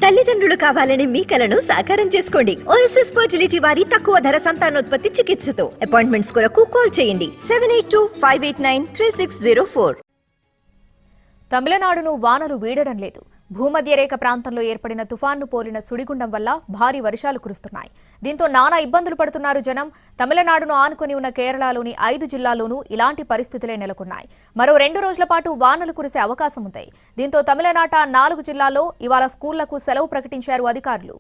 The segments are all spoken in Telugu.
తల్లిదండ్రులు కావాలని మీ కలను సాకారం చేసుకోండి. ఓఎస్ఎస్ ఫర్టిలిటీ వారి తక్కువ ధర సంతానోత్పత్తి చికిత్సతో అపాయింట్మెంట్స్ కొరకు కాల్ చేయండి 7825893604. తమిళనాడును వానలు వీడడం లేదు. భూమధ్యరేఖ ప్రాంతంలో ఏర్పడిన తుఫాన్ను పోలిన సుడిగుండం వల్ల భారీ వర్షాలు కురుస్తున్నాయి. దీంతో నానా ఇబ్బందులు పడుతున్నారు జనం. తమిళనాడును ఆనుకొని ఉన్న కేరళలోని 5 జిల్లాల్లోనూ ఇలాంటి పరిస్థితులే నెలకొన్నాయి. మరో 2 రోజుల పాటు వానలు కురిసే అవకాశం ఉంది. దీంతో తమిళనాట 4 జిల్లాల్లో ఇవాళ స్కూళ్లకు సెలవు ప్రకటించారు అధికారులు.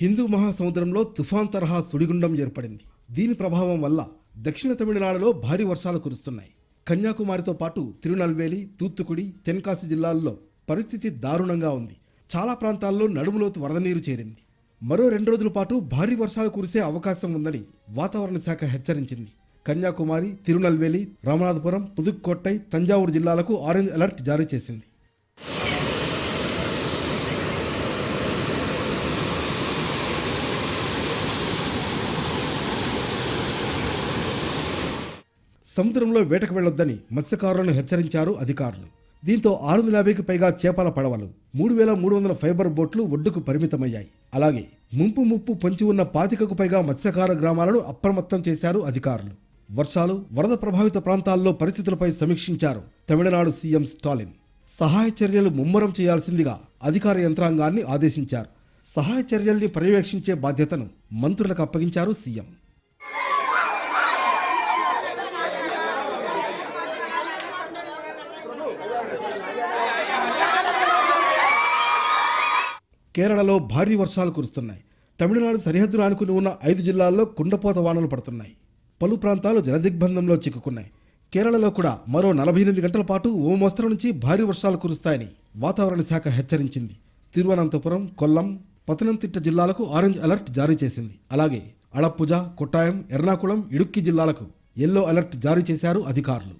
హిందూ మహాసముద్రంలో తుఫాన్ తరహా సుడిగుండం ఏర్పడింది. దీని ప్రభావం వల్ల దక్షిణ తమిళనాడులో భారీ వర్షాలు కురుస్తున్నాయి. కన్యాకుమారితో పాటు తిరునల్వేలి, తూత్తుకుడి, తెన్కాసి జిల్లాల్లో పరిస్థితి దారుణంగా ఉంది. చాలా ప్రాంతాల్లో నడుములోతు వరద నీరు చేరింది. మరో 2 రోజుల పాటు భారీ వర్షాలు కురిసే అవకాశం ఉందని వాతావరణ శాఖ హెచ్చరించింది. కన్యాకుమారి, తిరునల్వేలి, రామనాథపురం, పుదుక్కోట్టై, తంజావూరు జిల్లాలకు ఆరెంజ్ అలర్ట్ జారీ చేసింది. సముద్రంలో వేటకు వెళ్లొద్దని మత్స్యకారులను హెచ్చరించారు అధికారులు. దీంతో 650కి పైగా చేపల పడవలు, 3300 ఫైబర్ బోట్లు ఒడ్డుకు పరిమితమయ్యాయి. అలాగే ముప్పు పొంచి ఉన్న 25కు పైగా మత్స్యకార గ్రామాలను అప్రమత్తం చేశారు అధికారులు. వర్షాలు, వరద ప్రభావిత ప్రాంతాల్లో పరిస్థితులపై సమీక్షించారు తమిళనాడు సీఎం స్టాలిన్. సహాయ చర్యలు ముమ్మరం చేయాల్సిందిగా అధికార యంత్రాంగాన్ని ఆదేశించారు. సహాయ చర్యల్ని పర్యవేక్షించే బాధ్యతను మంత్రులకు అప్పగించారు సీఎం. కేరళలో భారీ వర్షాలు కురుస్తున్నాయి. తమిళనాడు సరిహద్దును ఆనుకుని ఉన్న 5 జిల్లాల్లో కుండపోత వానలు పడుతున్నాయి. పలు ప్రాంతాలు జలదిగ్బంధంలో చిక్కుకున్నాయి. కేరళలో కూడా మరో 48 గంటల పాటు ఓ మోస్తరు నుంచి భారీ వర్షాలు కురుస్తాయని వాతావరణ శాఖ హెచ్చరించింది. తిరువనంతపురం, కొల్లం, పతనంతిట్ట జిల్లాలకు ఆరెంజ్ అలర్ట్ జారీ చేసింది. అలాగే అళప్పుజ, కొట్టాయం, ఎర్నాకుళం, ఇడుక్కి జిల్లాలకు ఎల్లో అలర్ట్ జారీ చేశారు అధికారులు.